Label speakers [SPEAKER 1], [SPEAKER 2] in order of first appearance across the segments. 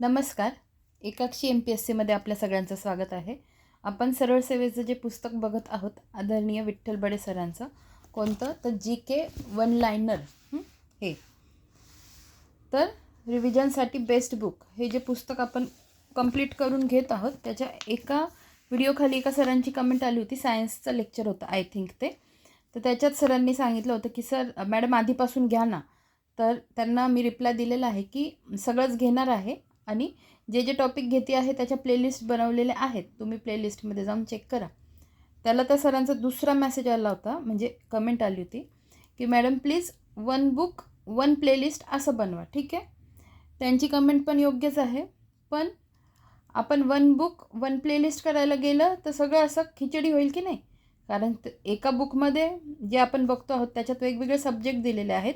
[SPEAKER 1] नमस्कार. एकाक्षी MPSCमध्ये आपल्या सगळ्यांचं स्वागत आहे. आपण सरळ सेवेचं जे पुस्तक बघत आहोत आदरणीय विठ्ठल बडे सरांचं. कोणतं? तर GK वन लायनर. हे तर रिव्हिजनसाठी बेस्ट बुक हे जे पुस्तक आपण कंप्लीट करून घेत आहोत. त्याच्या एका व्हिडिओखाली एका सरांची कमेंट आली होती. सायन्सचं लेक्चर होतं आय थिंक ते. तर त्याच्यात सरांनी सांगितलं होतं की सर मॅडम आधीपासून घ्या ना. तर त्यांना मी रिप्लाय दिलेला आहे की सगळंच घेणार आहे आणि जे जे टॉपिक घेते आहे त्याच्या प्लेलिस्ट बनवलेल्या आहेत. तुम्ही प्लेलिस्टमध्ये जाऊन चेक करा. त्याला त्या सरांचा दुसरा मेसेज आला होता, म्हणजे कमेंट आली होती की madam please one book one playlist असं बनवा. ठीक आहे, त्यांची कमेंट पण योग्यच आहे. पण आपण वन बुक वन प्लेलिस्ट करायला गेलं तर सगळं असं खिचडी होईल की नाही. कारण एका बुकमध्ये जे आपण बघतो आहोत त्याच्यात वेगवेगळे सब्जेक्ट दिलेले आहेत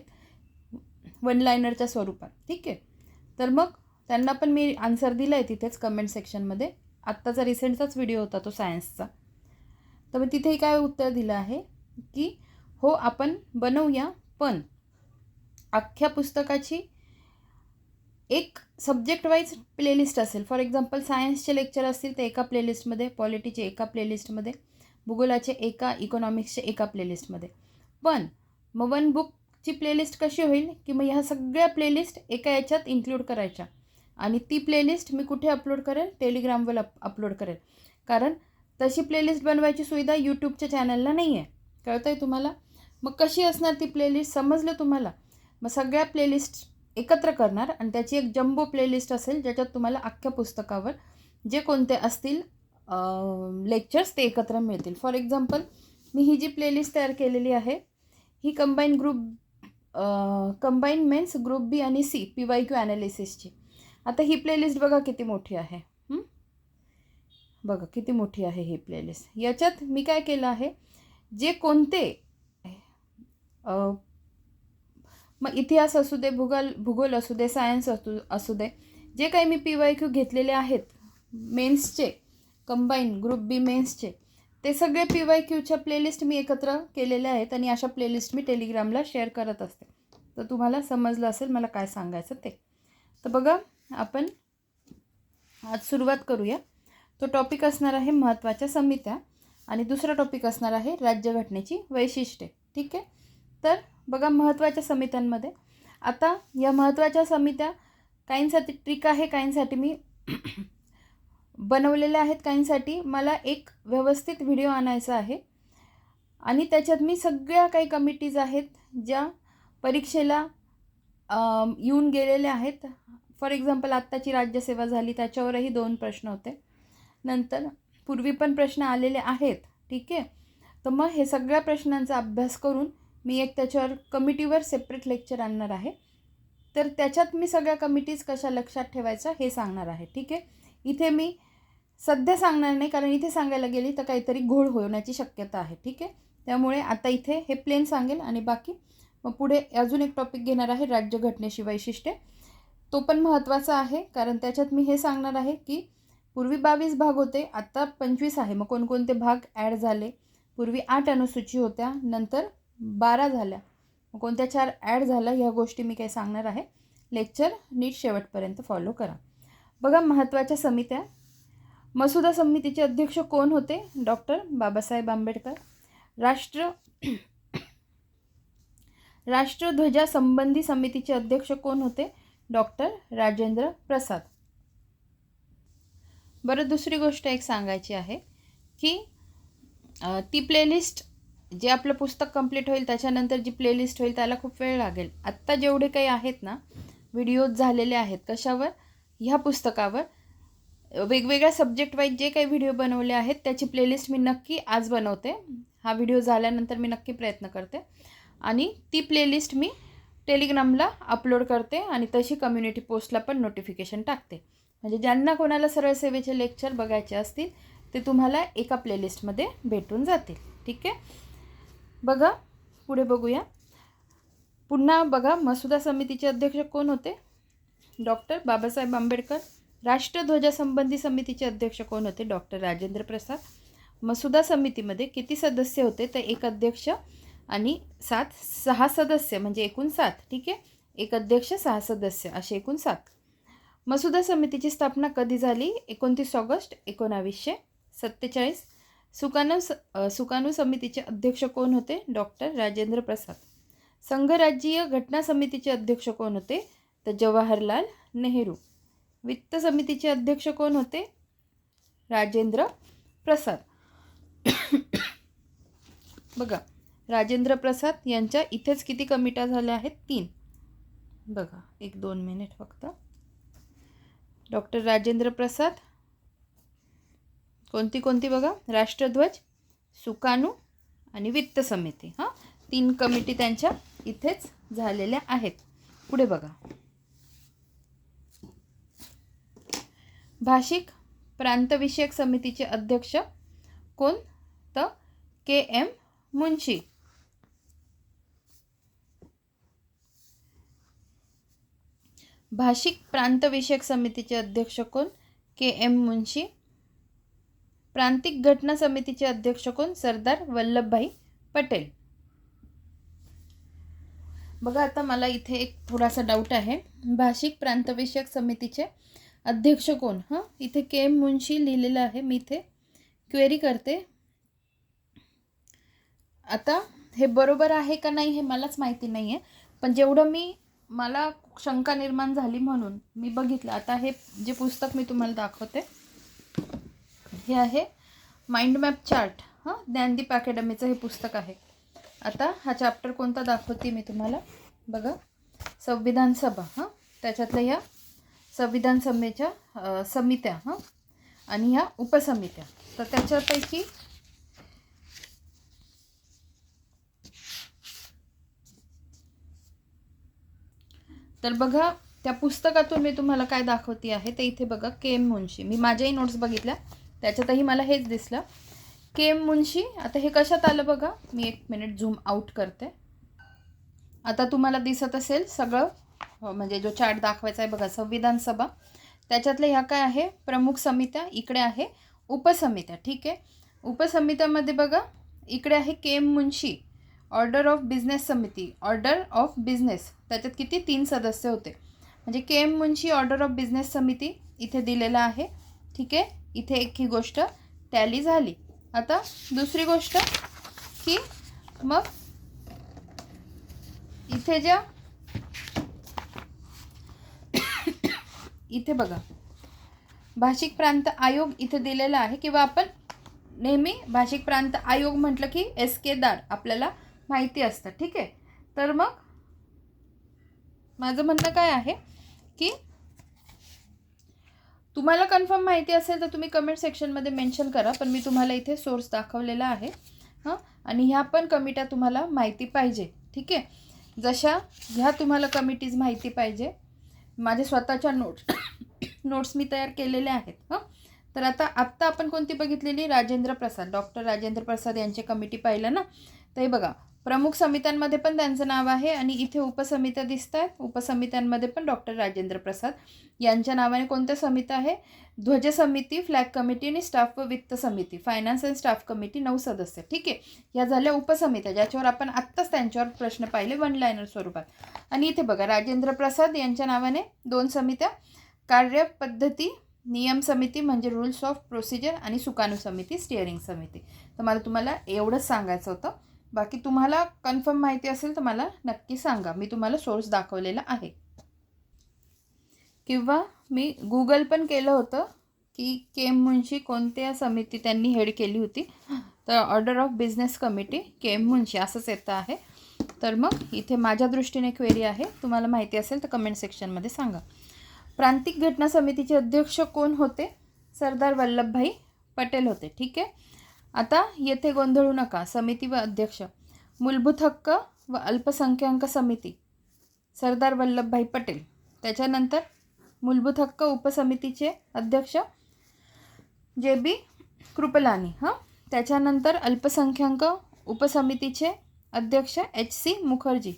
[SPEAKER 1] वन लायनरच्या स्वरूपात. ठीक आहे, तर मग त्यांना पण मी आन्सर दिला आहे तिथेच कमेंट सेक्शनमध्ये. आत्ताचा रिसेंटचाच व्हिडिओ होता तो सायन्सचा. तर मग तिथेही काय उत्तर दिलं आहे की हो आपण बनवूया, पण अख्ख्या पुस्तकाची एक सब्जेक्ट वाईज प्लेलिस्ट असेल. फॉर एक्झाम्पल सायन्सचे लेक्चर असतील तर एका प्लेलिस्टमध्ये, पॉलिटीचे एका प्लेलिस्टमध्ये, भूगोलाचे एका, इकॉनॉमिक्सचे एका प्लेलिस्टमध्ये. पण मग वन बुकची प्लेलिस्ट कशी होईल की मग ह्या सगळ्या प्लेलिस्ट एका याच्यात इन्क्लूड करायच्या आणि ती प्लेलिस्ट मी कुठे अपलोड करेल? टेलिग्रामवर अपलोड करेल. कारण तशी प्लेलिस्ट बनवायची सुविधा यूट्यूबच्या चॅनलला नाही आहे. कळतं आहे तुम्हाला? मग कशी असणार ती प्लेलिस्ट? समजलं तुम्हाला? मग सगळ्या प्लेलिस्ट एकत्र करणार आणि त्याची एक जम्बो प्लेलिस्ट असेल ज्याच्यात तुम्हाला अख्ख्या पुस्तकावर जे कोणते असतील लेक्चर्स ते एकत्र मिळतील. फॉर एक्झाम्पल मी ही जी प्लेलिस्ट तयार केलेली आहे ही कंबाईन मेन्स ग्रुप बी आणि सी PYQ ॲनालिसिसची. आता ही प्लेलिस्ट बघा किती मोठी आहे. बघा किती मोठी आहे ही प्लेलिस्ट. याच्यात मी काय केलं आहे, जे कोणते मग इतिहास असू दे, भूगोल असू दे, सायन्स असू दे, जे काही मी PYQ घेतलेले आहेत मेन्सचे, कंबाईन ग्रुप बी मेन्सचे, ते सगळे PYQच्या प्लेलिस्ट मी एकत्र केलेले आहेत आणि अशा प्लेलिस्ट मी टेलिग्रामला शेअर करत असते. तर तुम्हाला समजलं असेल मला काय सांगायचं ते. तर बघा आपण आज सुरुवात करूया. तो टॉपिक असणार आहे महत्त्वाच्या समित्या आणि दुसरा टॉपिक असणार आहे राज्यघटनेची वैशिष्ट्ये. ठीक आहे, तर बघा महत्त्वाच्या समित्यांमध्ये आता या महत्त्वाच्या समित्या काहींसाठी ट्रिक आहे, काहींसाठी मी बनवलेल्या आहेत, काहींसाठी मला एक व्यवस्थित व्हिडिओ आणायचा आहे आणि त्याच्यात मी सगळ्या काही कमिटीज आहेत ज्या परीक्षेला येऊन गेलेल्या आहेत. फॉर एक्झाम्पल आत्ताची राज्यसेवा झाली त्याच्यावरही 2 प्रश्न होते, नंतर पूर्वी पण प्रश्न आलेले आहेत. ठीक आहे, तर मग हे सगळ्या प्रश्नांचा अभ्यास करून मी एक त्याच्यावर कमिटीवर सेपरेट लेक्चर आणणार आहे. तर त्याच्यात मी सगळ्या कमिटीज कशा लक्षात ठेवायच्या हे सांगणार आहे. ठीक आहे, इथे मी सध्या सांगणार नाही कारण इथे सांगायला गेली तर काहीतरी घोळ होण्याची शक्यता आहे. ठीक आहे, त्यामुळे आता इथे हे प्लेन सांगेल आणि बाकी मग पुढे अजून एक टॉपिक घेणार आहे राज्यघटनेची वैशिष्ट्ये. तो पण महत्त्वाचा आहे कारण त्याच्यात मी हे सांगणार आहे की पूर्वी 22 भाग होते, आता 25 आहे. मग कोणकोणते भाग ॲड झाले? पूर्वी 8 अनुसूची होत्या, नंतर 12 झाल्या, मग कोणत्या 4 ॲड झाल्या? ह्या गोष्टी मी काही सांगणार आहे. लेक्चर नीट शेवटपर्यंत फॉलो करा. बघा महत्त्वाच्या समित्या. मसुदा समितीचे अध्यक्ष कोण होते? डॉक्टर बाबासाहेब आंबेडकर. राष्ट्रध्वजा संबंधी समितीचे अध्यक्ष कोण होते? डॉक्टर राजेंद्र प्रसाद. बरं, दुसरी गोष्ट एक सांगायची आहे की ती प्लेलिस्ट जे आपलं पुस्तक कंप्लीट होईल त्याच्यानंतर जी प्लेलिस्ट होईल त्याला खूप वेळ लागेल. आत्ता जेवढे काही आहेत ना व्हिडिओज झालेले आहेत कशावर? ह्या पुस्तकावर वेगवेगळ्या सब्जेक्ट वाईज जे काही व्हिडिओ बनवले आहेत त्याची प्लेलिस्ट मी नक्की आज बनवते. हा व्हिडिओ झाल्यानंतर मी नक्की प्रयत्न करते आणि ती प्लेलिस्ट मी टेलिग्रामला अपलोड करते आणि तशी कम्युनिटी पोस्टला पण नोटिफिकेशन टाकते. म्हणजे ज्यांना कोणाला सरळ सेवेचे लेक्चर बघायचे असतील ते तुम्हाला एका प्लेलिस्टमध्ये भेटून जातील. ठीक आहे, बघा पुढे बघूया. पुन्हा बघा मसुदा समितीचे अध्यक्ष कोण होते? डॉक्टर बाबासाहेब आंबेडकर. राष्ट्रध्वजासंबंधी समितीचे अध्यक्ष कोण होते? डॉक्टर राजेंद्र प्रसाद. मसुदा समितीमध्ये किती सदस्य होते? तर एक अध्यक्ष आणि 6 सदस्य म्हणजे एकूण 7. ठीक आहे, एक अध्यक्ष 6 सदस्य असे एकूण 7. मसुदा समितीची स्थापना कधी झाली? 29 ऑगस्ट 1947. सुकाणू समितीचे अध्यक्ष कोण होते? डॉक्टर राजेंद्र प्रसाद. संघराज्यीय घटना समितीचे अध्यक्ष कोण होते? तर जवाहरलाल नेहरू. वित्त समितीचे अध्यक्ष कोण होते? राजेंद्र प्रसाद. बघा, राजेंद्र प्रसाद यांच्या इथेच किती कमिट्या झाल्या आहेत? 3. बघा, 1-2 मिनिट फक्त. डॉक्टर राजेंद्र प्रसाद कोणती बघा, राष्ट्रध्वज, सुकाणू आणि वित्त समिती. 3 कमिटी त्यांच्या इथेच झालेल्या आहेत. पुढे बघा, भाषिक प्रांतविषयक समितीचे अध्यक्ष कोण? तर KM मुंशी. भाषिक प्रांतविषयक समितीचे अध्यक्ष कोण? KM मुंशी. प्रांतिक घटना समितीचे अध्यक्ष कोण? सरदार वल्लभभाई पटेल. बघा, आता मला इथे एक थोडासा डाऊट आहे. भाषिक प्रांतविषयक समितीचे अध्यक्ष कोण? इथे KM मुंशी लिहिलेलं आहे. मी इथे क्वेरी करते. आता हे बरोबर आहे का नाही हे मलाच माहिती नाही आहे, पण जेवढं मला शंका निर्माण झाली म्हणून मी बघितलं. आता हे जे पुस्तक मी तुम्हाला दाखवते हे आहे माइंड मॅप चार्ट. ज्ञानदीप अकॅडमीचं हे पुस्तक आहे. आता हा चॅप्टर कोणता दाखवते मी तुम्हाला. बघा, संविधान सभा. त्याच्यातल्या ह्या संविधान सभेच्या समित्या आणि ह्या उपसमित्या. तर त्याच्यापैकी तर बघा, त्या पुस्तकातून मी तुम्हाला काय दाखवते आहे ते इथे बघा. KM मुंशी. मी माझ्याही नोट्स बघितल्या, त्याच्यातही मला हेच दिसलं. KM मुंशी. आता हे कशात आलं बघा. मी 1 मिनिट झूम आउट करते. आता तुम्हाला दिसत असेल सगळं, म्हणजे जो चार्ट दाखवायचा आहे बघा. संविधान सभा, त्याच्यातल्या ह्या काय आहे? प्रमुख समित्या. इकडे आहे उपसमित्या. ठीक आहे. उपसमित्यामध्ये बघा, इकडे आहे KM Munshi. Order of business समिती, ऑर्डर ऑफ बिझनेस, त्याच्यात किती? 3 सदस्य होते. म्हणजे KM Munshi order of business समिती इथे दिलेला आहे. ठीक आहे. इथे एक ही गोष्ट टॅली झाली. आता दुसरी गोष्ट की मग इथे ज्या इथे बघा, भाषिक प्रांत आयोग इथे दिलेला आहे, किंवा आपण नेहमी भाषिक प्रांत आयोग म्हटलं की SK दार आपल्याला माहिती असतं. ठीक आहे. तर मग माझं म्हणणं काय आहे की तुम्हाला कन्फर्म माहिती असेल तर तुम्ही कमेंट सेक्शनमध्ये मेन्शन करा, पण मी तुम्हाला इथे सोर्स दाखवलेला आहे. आणि ह्या पण कमिट्या तुम्हाला माहिती पाहिजे. ठीक आहे. जशा ह्या तुम्हाला कमिटीज माहिती पाहिजे, माझे स्वतःच्या नोट्स मी तयार केलेल्या आहेत. तर आत्ता आपण कोणती बघितलेली? राजेंद्र प्रसाद. डॉक्टर राजेंद्र प्रसाद यांची कमिटी पाहिलं ना. तर हे बघा, प्रमुख समित्यांमध्ये पण त्यांचं नाव आहे आणि इथे उपसमित्या दिसत आहेत. उपसमित्यांमध्ये पण डॉक्टर राजेंद्र प्रसाद यांच्या नावाने कोणत्या समित्या आहे? ध्वज समिती, फ्लॅग कमिटी आणि स्टाफ व वित्त समिती, फायनान्स अँड स्टाफ कमिटी 9 सदस्य. ठीक आहे. या झाल्या उपसमित्या, ज्याच्यावर आपण आत्ताच त्यांच्यावर प्रश्न पाहिले 1 लाईनर स्वरूपात. आणि इथे बघा, राजेंद्र प्रसाद यांच्या नावाने 2 समित्या, कार्यपद्धती नियम समिती म्हणजे रूल्स ऑफ प्रोसिजर, आणि सुकाणू समिती, स्टिअरिंग समिती. तर मला तुम्हाला एवढंच सांगायचं होतं. बाकी तुम्हाला कन्फर्म माहिती असेल तर मला नक्की सांगा. मी तुम्हाला सोर्स दाखवलेला आहे, किंवा मी गुगल पण केलं होतं की KM मुंशी कोणत्या समिती त्यांनी हेड केली होती. तर order of business committee KM Munshi असंच येतं आहे. तर मग इथे माझ्या दृष्टीने क्वेरी आहे. तुम्हाला माहिती असेल तर कमेंट सेक्शनमध्ये सांगा. प्रांतिक घटना समितीचे अध्यक्ष कोण होते? सरदार वल्लभभाई पटेल होते. ठीक आहे. आता येथे गोंधळू नका. समिती व अध्यक्ष, मूलभूत हक्क व अल्पसंख्याक समिती सरदार वल्लभभाई पटेल. त्याच्यानंतर मूलभूत हक्क उपसमितीचे अध्यक्ष JB कृपलानी. त्याच्यानंतर अल्पसंख्याक उपसमितीचे अध्यक्ष HC मुखर्जी.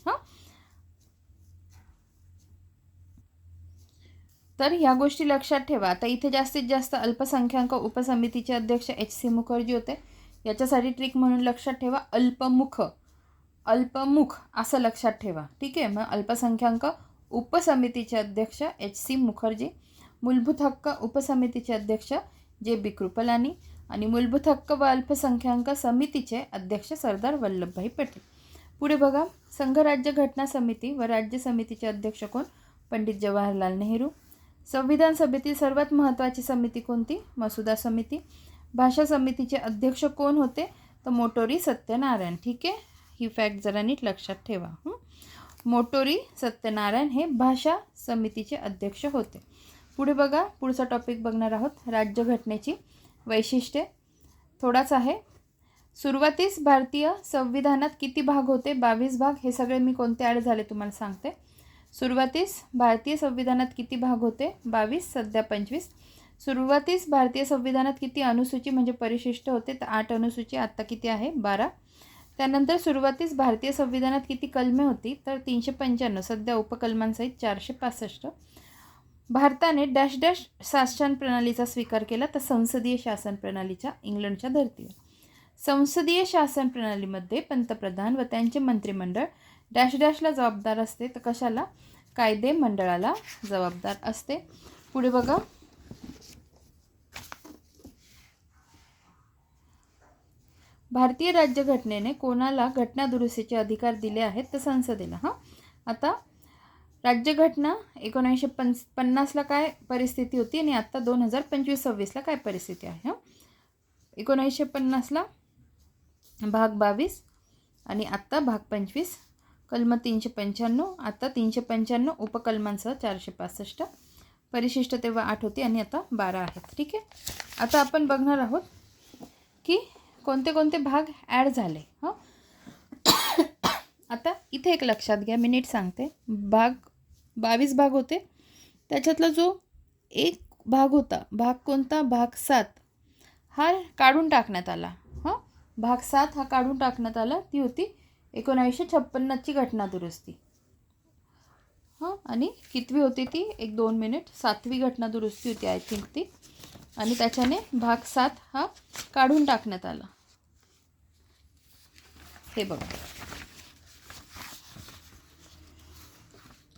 [SPEAKER 1] तर ह्या गोष्टी लक्षात ठेवा. आता इथे जास्तीत जास्त अल्पसंख्याक उपसमितीचे अध्यक्ष HC मुखर्जी होते. याच्यासाठी ट्रिक म्हणून लक्षात ठेवा, अल्पमुख असं लक्षात ठेवा. ठीक आहे. मग अल्पसंख्याक उपसमितीचे अध्यक्ष HC मुखर्जी. मूलभूत हक्क उपसमितीचे अध्यक्ष JB कृपलानी आणि मूलभूत हक्क व अल्पसंख्याक समितीचे अध्यक्ष सरदार वल्लभभाई पटेल. पुढे बघा, संघ राज्य घटना समिती व राज्य समितीचे अध्यक्ष कोण? पंडित जवाहरलाल नेहरू. संविधान सभेतील सर्वात महत्त्वाची समिती कोणती? मसुदा समिती. भाषा समितीचे अध्यक्ष कोण होते? तर मोटोरी सत्यनारायण. ठीक आहे, ही फॅक्ट जरा नीट लक्षात ठेवा. मोटोरी सत्यनारायण हे भाषा समितीचे अध्यक्ष होते. पुढे बघा, पुढचा टॉपिक बघणार आहोत, राज्यघटनेची वैशिष्ट्ये. थोडाच आहे. सुरुवातीस भारतीय संविधानात किती भाग होते? 22 भाग. हे सगळे मी कोणते ॲड झाले तुम्हाला सांगते. सुरुवातीस भारतीय संविधानात किती भाग होते? 22, सध्या 25. सुरुवातीस भारतीय संविधानात किती अनुसूची म्हणजे परिशिष्ट होते? तर 8 अनुसूची. आत्ता किती आहे? 12. त्यानंतर सुरुवातीस भारतीय संविधानात किती कलमे होती? तर 395. सध्या उपकलमांसहित 465. भारताने डॅश डॅश शासन प्रणालीचा स्वीकार केला? तर संसदीय शासन प्रणालीच्या, इंग्लंडच्या धर्तीवर. संसदीय शासन प्रणालीमध्ये पंतप्रधान व त्यांचे मंत्रिमंडळ डॅश डॅशला जबाबदार असते. तर कशाला? कायदे मंडळाला जबाबदार असते. पुढे बघा, भारतीय राज्यघटनेने कोणाला घटना दुरुस्तीचे अधिकार दिले आहेत? तर संसदेला. आता राज्यघटना 1950ला काय परिस्थिती होती आणि आत्ता 2025-26ला काय परिस्थिती आहे? 1950ला भाग 22 आणि आत्ता भाग 25. कलम 395, आता 395 उपकलमांसह 465. परिशिष्ट तेव्हा 8 होती आणि आता 12 आहेत. ठीक आहे, आता आपण बघणार आहोत की कोणते कोणते भाग ॲड झाले. आता इथे एक लक्षात घ्या, मी नीट सांगते. 22 भाग होते. त्याच्यातला जो एक भाग होता, भाग कोणता? भाग 7 हा काढून टाकण्यात आला. भाग 7 हा काढून टाकण्यात आला. ती होती 1956ची घटना दुरुस्ती. आणि कितवी होती ती? 1-2 मिनिट. 7वी घटना दुरुस्ती होती आय थिंक ती. आणि त्याच्याने भाग 7 हा काढून टाकण्यात आला. हे बघा,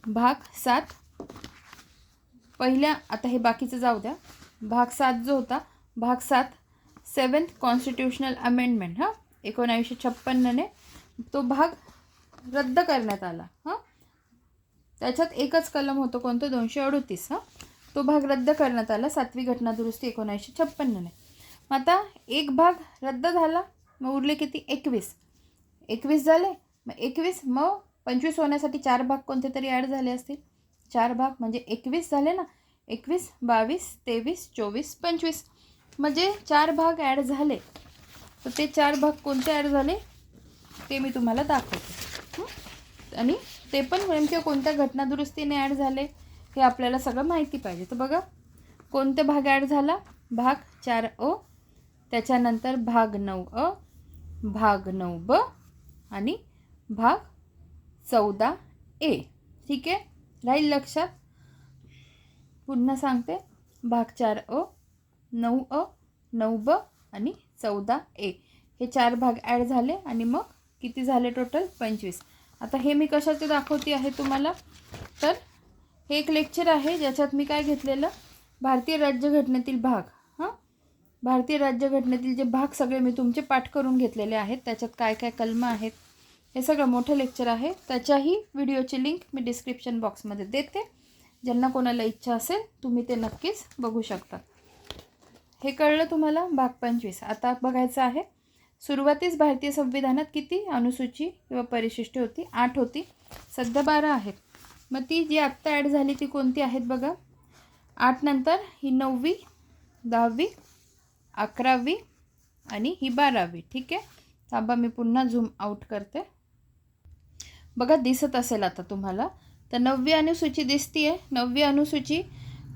[SPEAKER 1] भाग 7 पहिल्या, आता हे बाकीचं जाऊ द्या. भाग 7 जो होता, भाग 7 7th कॉन्स्टिट्यूशनल अमेंडमेंट 1956ने तो भाग रद्द करण्यात आला. त्याच्यात एकच कलम होतं, कोणतं? 238. तो भाग रद्द करण्यात आला. 7वी घटना दुरुस्ती 1956ने. आता एक भाग रद्द झाला, मग उरले किती? 21 झाले. मग 21, मग 25 होण्यासाठी 4 भाग कोणते तरी ॲड झाले असतील. 4 भाग म्हणजे 21 झाले ना. 21, 22, 23, 24, 25 म्हणजे 4 भाग ॲड झाले. तर ते 4 भाग कोणते ॲड झाले ते मी तुम्हाला दाखवते. आणि ते पण नेमके कोणत्या घटना दुरुस्तीने ॲड झाले हे आपल्याला सगळं माहिती पाहिजे. तर बघा, कोणते भाग ॲड झाला? भाग 4A, त्याच्यानंतर भाग 9A, भाग 9B आणि भाग 14A. ठीक आहे, राहील लक्षात. पुन्हा सांगते, भाग 4A, 9A, 9B आणि 14A हे 4 भाग ॲड झाले. आणि मग किती झाले टोटल? 25. आता हे मी कशाचे दाखवते आहे तुम्हाला? तर हे एक लेक्चर आहे ज्याच्यात मी काय घेतलेलं, भारतीय राज्यघटनेतील भाग. भारतीय राज्यघटनेतील जे भाग सगळे मी तुमचे पाठ करून घेतलेले आहेत. त्याच्यात काय काय कलम आहेत हे सगळं मोठं लेक्चर आहे. त्याच्याही व्हिडिओची लिंक मी डिस्क्रिप्शन बॉक्समध्ये देते. ज्यांना कोणाला इच्छा असेल तुम्ही ते नक्कीच बघू शकता. हे कळलं तुम्हाला? भाग 25. आता बघायचं आहे, सुरुवातीस भारतीय संविधानात किती अनुसूची किंवा परिशिष्टे होती? 8 होती. सध्या 12 आहेत. मग ती जी आत्ता ॲड झाली ती कोणती आहेत बघा. 8 नंतर ही 9वी, 10वी, 11वी आणि ही 12वी. ठीक आहे, थांबा मी पुन्हा झूम आउट करते. बघा, दिसत असेल आता तुम्हाला. तर 9वी अनुसूची दिसती आहे. 9वी अनुसूची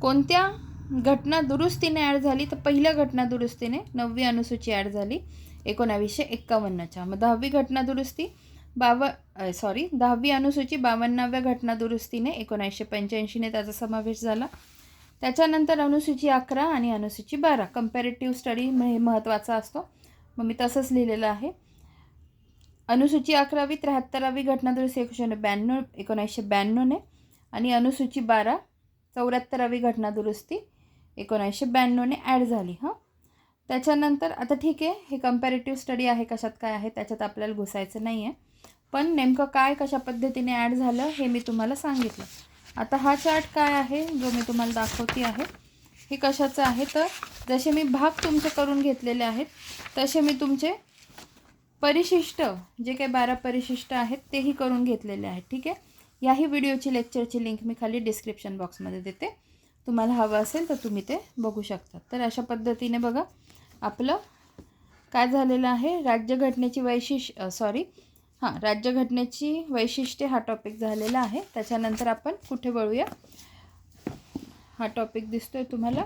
[SPEAKER 1] कोणत्या घटना दुरुस्तीने ॲड झाली? तर पहिल्या घटना दुरुस्तीने 9वी अनुसूची ॲड झाली 1951च्या. मग 10वी घटना दुरुस्ती 10वी अनुसूची 52व्या घटना दुरुस्तीने 1985ने त्याचा समावेश झाला. त्याच्यानंतर अनुसूची 11 आणि अनुसूची 12. कंपॅरेटिव्ह स्टडी महत्त्वाचा असतो, मग मी तसंच लिहिलेलं आहे. अनुसूची 11वी 73वी घटना दुरुस्ती 1992ने आणि अनुसूची 12 74वी घटना दुरुस्ती 1992ने ॲड झाली. त्याच्यानंतर आता ठीक आहे, हे कंपॅरेटिव्ह स्टडी आहे, कशात काय आहे त्याच्यात आपल्याला घुसायचं नाही आहे, पण नेमकं काय कशा पद्धतीने ॲड झालं हे मी तुम्हाला सांगितलं. आता हा चार्ट काय आहे जो मी तुम्हाला दाखवते आहे, हे कशाचं आहे तर जसे मी भाग तुमचे करून घेतलेले आहेत तसे मी तुमचे परिशिष्ट जे काही 12 परिशिष्ट आहेत तेही करून घेतलेले आहेत. ठीक आहे, याही व्हिडिओची लेक्चरची लिंक मी खाली डिस्क्रिप्शन बॉक्समध्ये देते, तुम्हाला हवं असेल तर तुम्ही ते बघू शकता. तर अशा पद्धतीने बघा आपलं काय झालेलं आहे, राज्यघटनेची वैशिष्ट्ये हा टॉपिक झालेला आहे. त्याच्यानंतर आपण कुठे वळूया, हा टॉपिक दिसतोय तुम्हाला,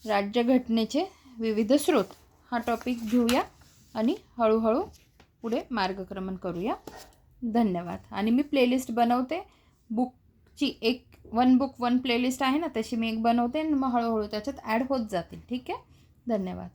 [SPEAKER 1] राज्यघटनेचे विविध स्रोत हा टॉपिक घेऊया आणि हळूहळू पुढे मार्गक्रमण करूया. धन्यवाद. आणि मी प्लेलिस्ट बनवते बुकची, एक 1 बुक 1 प्लेलिस्ट आहे ना, तशी मी एक बनवते आणि मग हळूहळू त्याच्यात ॲड होत जातील. ठीक आहे, धन्यवाद.